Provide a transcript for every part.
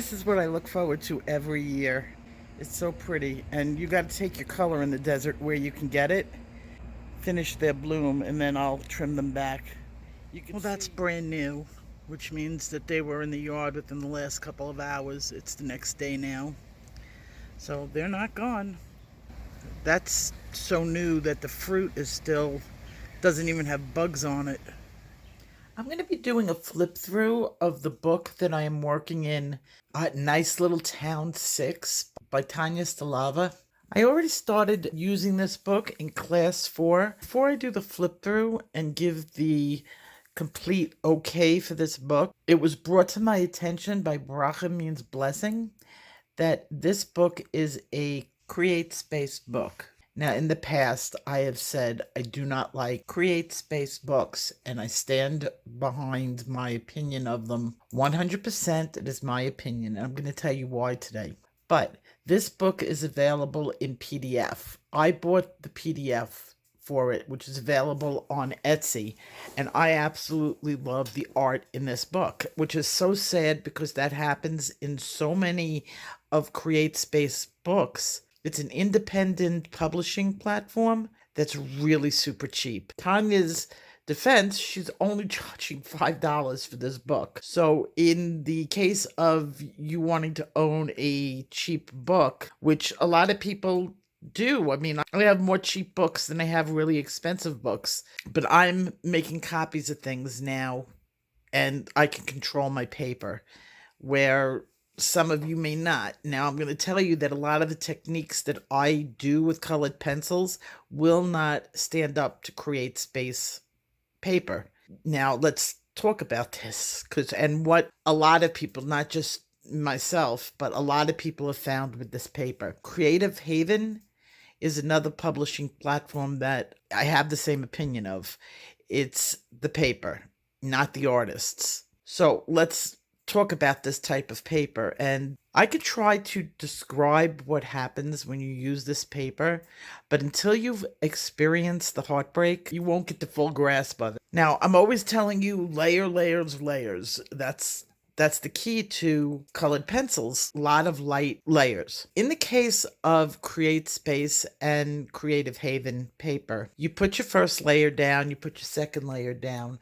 This is what I look forward to every year. It's so pretty. And you got to take your color in the desert where you can get it, finish their bloom, and then I'll trim them back. You can Well, that's see. Brand new, which means that they were in the yard within the last couple of hours. It's the next day now. So they're not gone. That's so new that the fruit is still, doesn't even have bugs on it. I'm going to be doing a flip through of the book that I am working in, Nice Little Town 6 by Tanya Stalava. I already started using this book in class 4. Before I do the flip through and give the complete okay for this book, it was brought to my attention by Bracha Means Blessing that this book is a Createspace book. Now, in the past, I have said I do not like Createspace books, and I stand behind my opinion of them 100%. It is my opinion, and I'm going to tell you why today. But this book is available in PDF. I bought the PDF for it, which is available on Etsy, and I absolutely love the art in this book, which is so sad because that happens in so many of Createspace books. It's an independent publishing platform that's really super cheap. Tanya's defense, she's only charging $5 for this book. So in the case of you wanting to own a cheap book, which a lot of people do. I mean, I have more cheap books than I have really expensive books, but I'm making copies of things now and I can control my paper, where some of you may not. Now, I'm going to tell you that a lot of the techniques that I do with colored pencils will not stand up to Createspace paper. Now, let's talk about this, and what a lot of people, not just myself, but a lot of people have found with this paper. Creative Haven is another publishing platform that I have the same opinion of. It's the paper, not the artists. So let's talk about this type of paper, and I could try to describe what happens when you use this paper, but until you've experienced the heartbreak, you won't get the full grasp of it. Now, I'm always telling you layers. That's the key to colored pencils, a lot of light layers. In the case of CreateSpace and Creative Haven paper, you put your first layer down, you put your second layer down,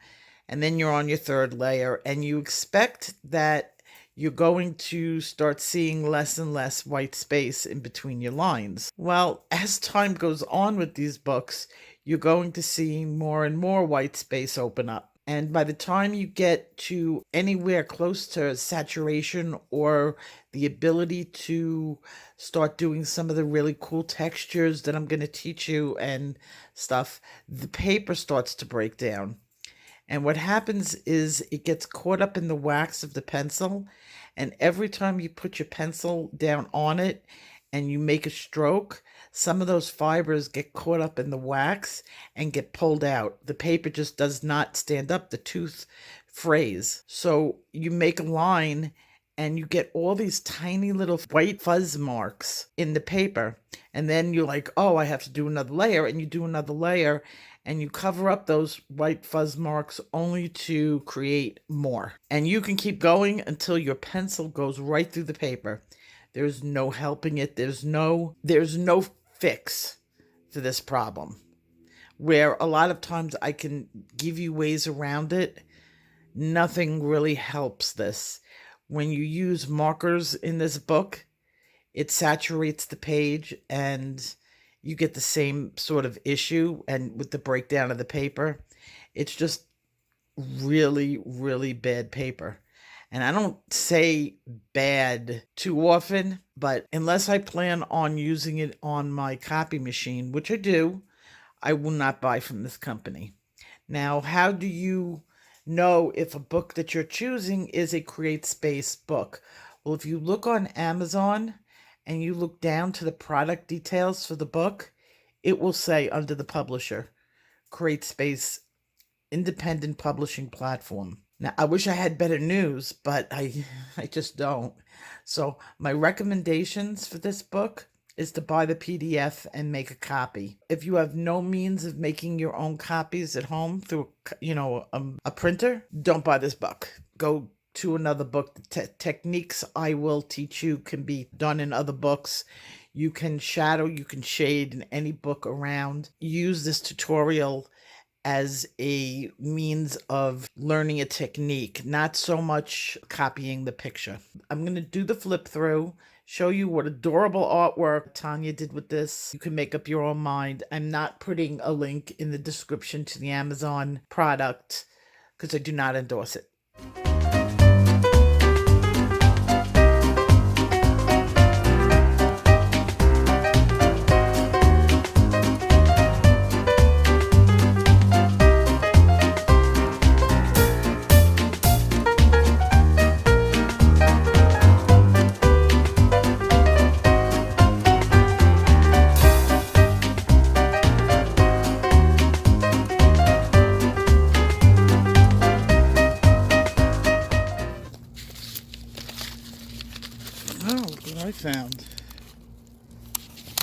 and then you're on your third layer, and you expect that you're going to start seeing less and less white space in between your lines. Well, as time goes on with these books, you're going to see more and more white space open up. And by the time you get to anywhere close to saturation or the ability to start doing some of the really cool textures that I'm going to teach you and stuff, the paper starts to break down. And what happens is it gets caught up in the wax of the pencil. And every time you put your pencil down on it and you make a stroke, some of those fibers get caught up in the wax and get pulled out. The paper just does not stand up. The tooth frays. So you make a line and you get all these tiny little white fuzz marks in the paper. And then you're like, oh, I have to do another layer. And you do another layer and you cover up those white fuzz marks only to create more. And you can keep going until your pencil goes right through the paper. There's no helping it. There's no fix for this problem. Where a lot of times I can give you ways around it, nothing really helps this. When you use markers in this book, it saturates the page and you get the same sort of issue, and with the breakdown of the paper, it's just really, really bad paper. And I don't say bad too often, but unless I plan on using it on my copy machine, which I do, I will not buy from this company. Now, how do you know if a book that you're choosing is a CreateSpace book? Well, if you look on Amazon and you look down to the product details for the book, it will say under the publisher, CreateSpace Independent Publishing Platform. Now, I wish I had better news, but I just don't. So my recommendations for this book is to buy the PDF and make a copy. If you have no means of making your own copies at home through, a printer, don't buy this book. Go to another book. The techniques I will teach you can be done in other books. You can shadow, you can shade in any book around. Use this tutorial as a means of learning a technique, not so much copying the picture. I'm going to do the flip through, show you what adorable artwork Tanya did with this. You can make up your own mind. I'm not putting a link in the description to the Amazon product because I do not endorse it. Oh, look what I found.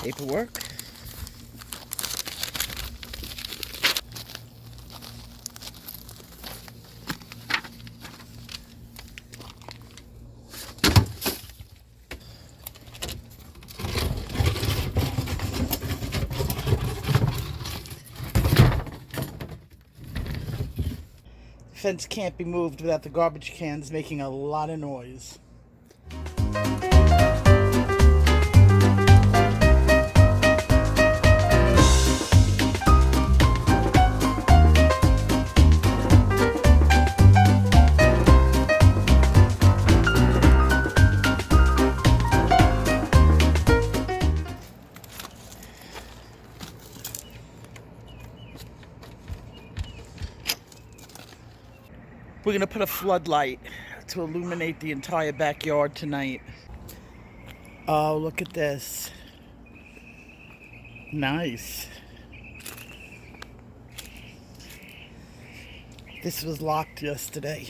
Paperwork. The fence can't be moved without the garbage cans making a lot of noise. We're going to put a floodlight to illuminate the entire backyard tonight. Oh, look at this. Nice. This was locked yesterday.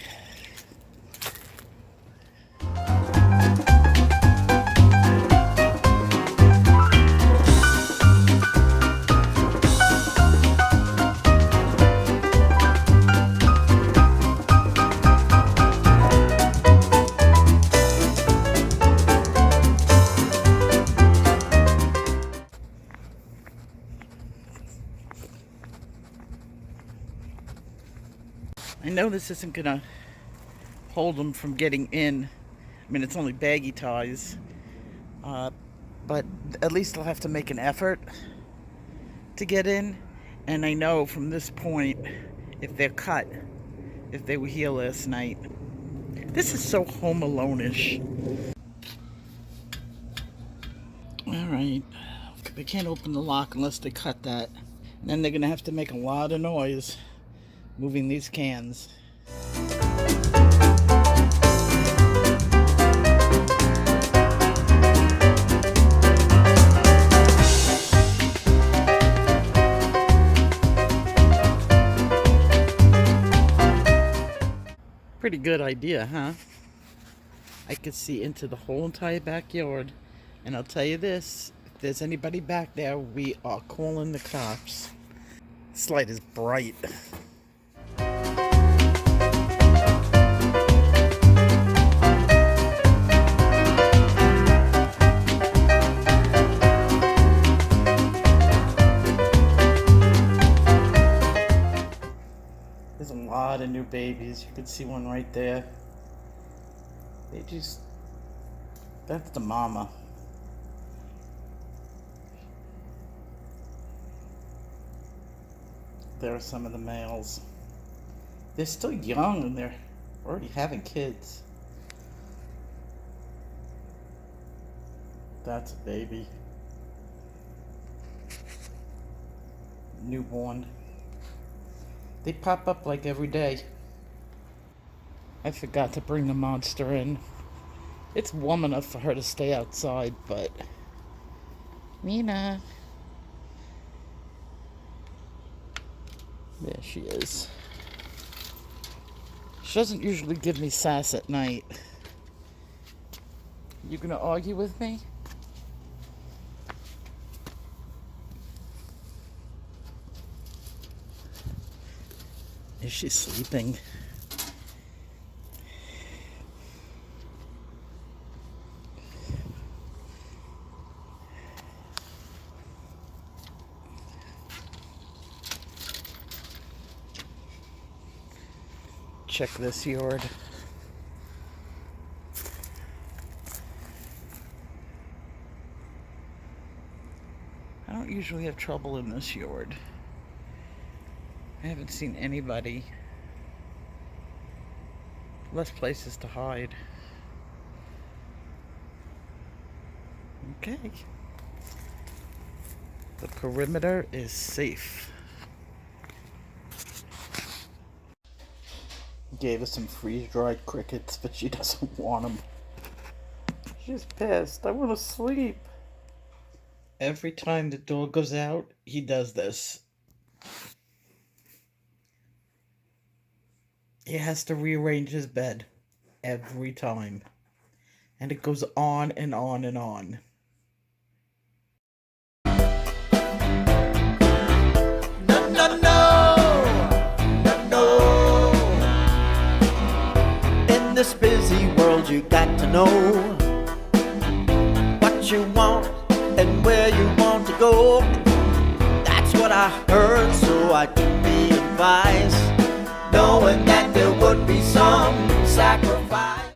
I know this isn't gonna hold them from getting in. I mean, it's only baggy ties, but at least they'll have to make an effort to get in. And I know from this point, if they're cut, if they were here last night. This is so Home Alone-ish. Alright, they can't open the lock unless they cut that. And then they're gonna have to make a lot of noise moving these cans. Pretty good idea, huh? I could see into the whole entire backyard. And I'll tell you this, if there's anybody back there, we are calling the cops. This light is bright. There's a lot of new babies. You can see one right there. That's the mama. There are some of the males. They're still young and they're already having kids. That's a baby. Newborn. They pop up like every day. I forgot to bring the monster in. It's warm enough for her to stay outside, but... Nina. There she is. She doesn't usually give me sass at night. You gonna argue with me? Is she sleeping? check this yard. I don't usually have trouble in this yard. I haven't seen anybody. Less places to hide. Okay. The perimeter is safe. Gave us some freeze-dried crickets, but she doesn't want them. She's pissed. I want to sleep. Every time the dog goes out, he does this. He has to rearrange his bed every time. And it goes on and on and on. No, no, no, no, no. In this busy world, you got to know what you want and where you want to go. That's what I heard, so I took the advice, knowing that there would be some sacrifice.